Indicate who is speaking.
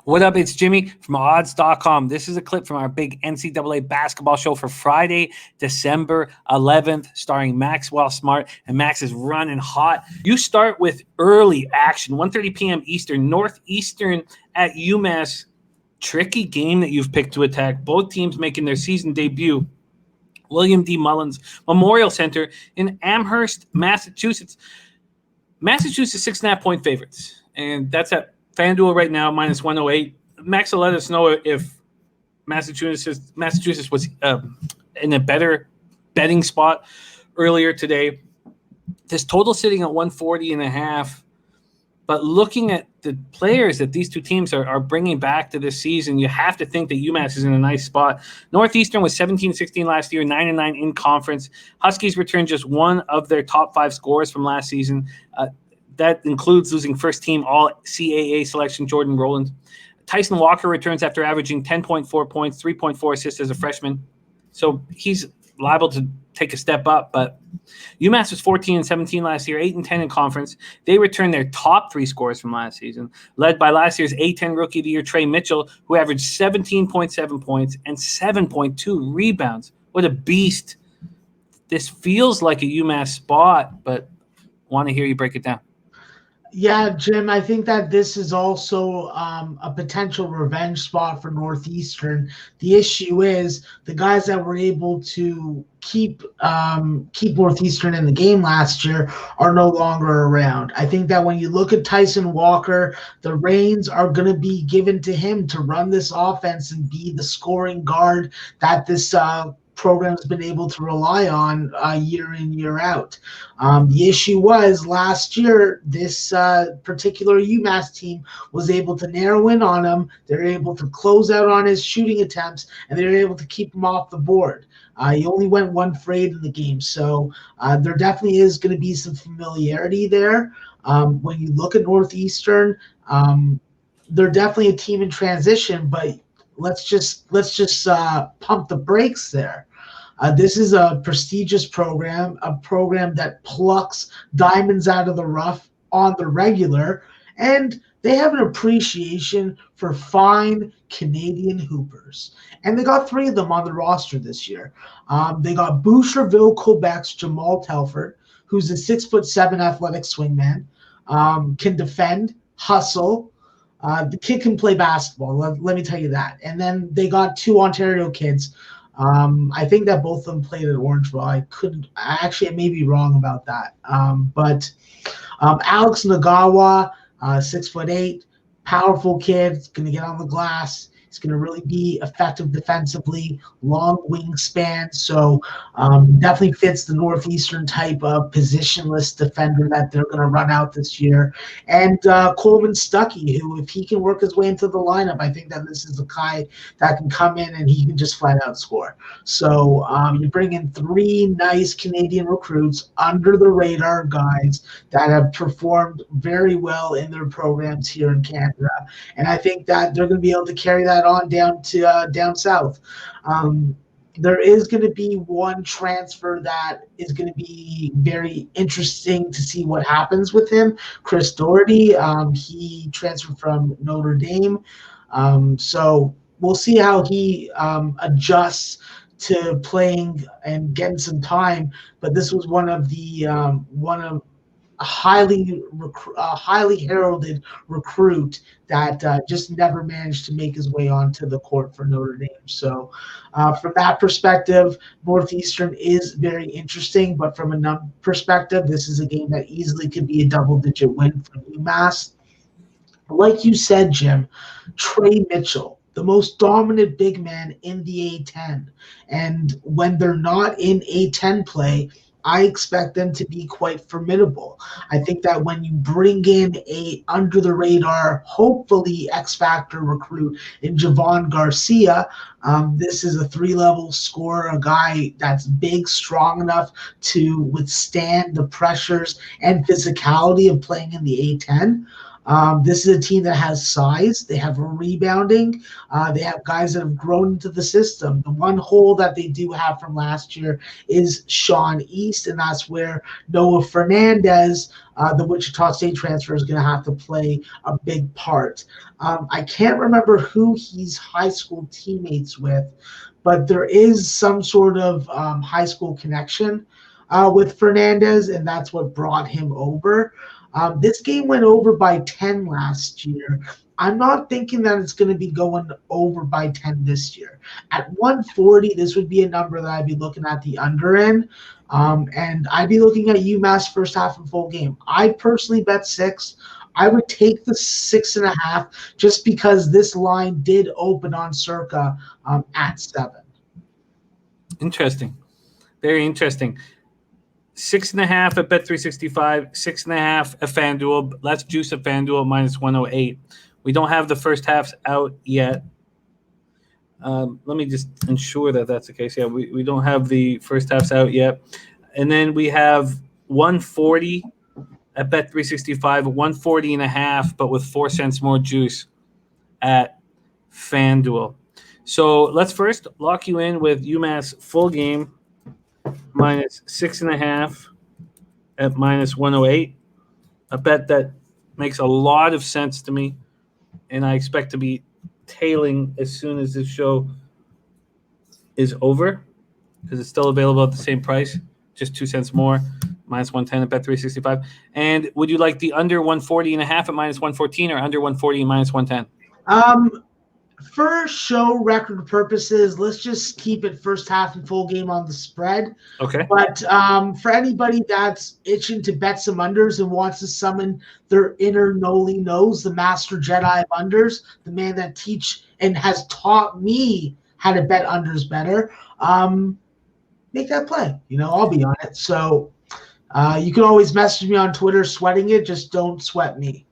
Speaker 1: What up? It's Jimmy from odds.com. This is a clip from our big NCAA basketball show for Friday, December 11th, starring Maxwell Smart. And Max is running hot. You start with early action, 1:30 p.m. Eastern, Northeastern at UMass. Tricky game that you've picked to attack. Both teams making their season debut. William D. Mullins Memorial Center in Amherst, Massachusetts. Massachusetts 6.5-point favorites. And that's at FanDuel right now, minus 108. Max will let us know if Massachusetts was in a better betting spot earlier today. This total sitting at 140.5. But looking at the players that these two teams are bringing back to this season, you have to think that UMass is in a nice spot. Northeastern was 17-16 last year, 9-9 in conference. Huskies returned just one of their top 5 scorers from last season. That includes losing first-team All-CAA selection Jordan Rowland. Tyson Walker returns after averaging 10.4 points, 3.4 assists as a freshman. So he's liable to take a step up. But UMass was 14-17 last year, 8-10 in conference. They returned their top 3 scorers from last season, led by last year's A-10 Rookie of the Year, Trey Mitchell, who averaged 17.7 points and 7.2 rebounds. What a beast. This feels like a UMass spot, but want to hear you break it down.
Speaker 2: Yeah, Jim, I think that this is also a potential revenge spot for Northeastern. The issue is the guys that were able to keep Northeastern in the game last year are no longer around. I think that when you look at Tyson Walker, the reins are going to be given to him to run this offense and be the scoring guard that this program has been able to rely on year in, year out. The issue was last year, this particular UMass team was able to narrow in on him. They're able to close out on his shooting attempts, and they're able to keep him off the board. He only went 1 for 8 in the game. So there definitely is going to be some familiarity there. When you look at Northeastern, they're definitely a team in transition, but let's just pump the brakes there. This is a prestigious program, a program that plucks diamonds out of the rough on the regular, and they have an appreciation for fine Canadian hoopers. And they got 3 of them on the roster this year. They got Boucherville, Quebec's Jamal Telford, who's a 6'7" athletic swingman, can defend, hustle. The kid can play basketball, let me tell you that. And then they got 2 Ontario kids. I think that both of them played at Orangeville. I may be wrong about that. But Alex Nagawa, 6'8", powerful kid, going to get on the glass. He's going to really be effective defensively, long wingspan. So definitely fits the Northeastern type of positionless defender that they're going to run out this year. And Coleman Stuckey, who, if he can work his way into the lineup, I think that this is the guy that can come in and he can just flat out score. So you bring in 3 nice Canadian recruits, under the radar guys that have performed very well in their programs here in Canada. And I think that they're going to be able to carry that on down to down south. There is going to be one transfer that is going to be very interesting to see what happens with him. Chris Doherty, he transferred from Notre Dame. So we'll see how he adjusts to playing and getting some time. But this was one of a highly heralded recruit that just never managed to make his way onto the court for Notre Dame. So from that perspective, Northeastern is very interesting, but from a perspective, this is a game that easily could be a double-digit win for UMass. Like you said, Jim, Trey Mitchell, the most dominant big man in the A-10. And when they're not in A-10 play, I expect them to be quite formidable. I think that when you bring in a under-the-radar, hopefully X-Factor recruit in Javon Garcia, this is a 3-level scorer, a guy that's big, strong enough to withstand the pressures and physicality of playing in the A-10. This is a team that has size. They have rebounding. They have guys that have grown into the system. The one hole that they do have from last year is Sean East, and that's where Noah Fernandez, the Wichita State transfer, is going to have to play a big part. I can't remember who he's high school teammates with, but there is some sort of high school connection with Fernandez, and that's what brought him over. This game went over by 10 last year. I'm not thinking that it's going to be going over by 10 this year. At 140, this would be a number that I'd be looking at the under in, and I'd be looking at UMass first half and full game. I personally bet 6. I would take the 6.5 just because this line did open on Circa at 7.
Speaker 1: Interesting. Very interesting. 6.5 at Bet365, 6.5 at FanDuel. Let's juice at FanDuel minus 108. We don't have the first halves out yet. Let me just ensure that that's the case. Yeah, we don't have the first halves out yet. And then we have 140 at Bet365, 140.5, but with 4 cents more juice at FanDuel. So let's first lock you in with UMass full game minus 6.5 at minus 108. A bet that makes a lot of sense to me, and I expect to be tailing as soon as this show is over because it's still available at the same price, just 2 cents more, minus 110 at Bet365. And would you like the under 140.5 at minus 114 or under 140 and minus 110?
Speaker 2: For show record purposes, let's just keep it first half and full game on the spread.
Speaker 1: Okay.
Speaker 2: But for anybody that's itching to bet some unders and wants to summon their inner Noli knows, the master Jedi of unders, the man that teach and has taught me how to bet unders better, make that play. I'll be on it. So you can always message me on Twitter sweating it. Just don't sweat me.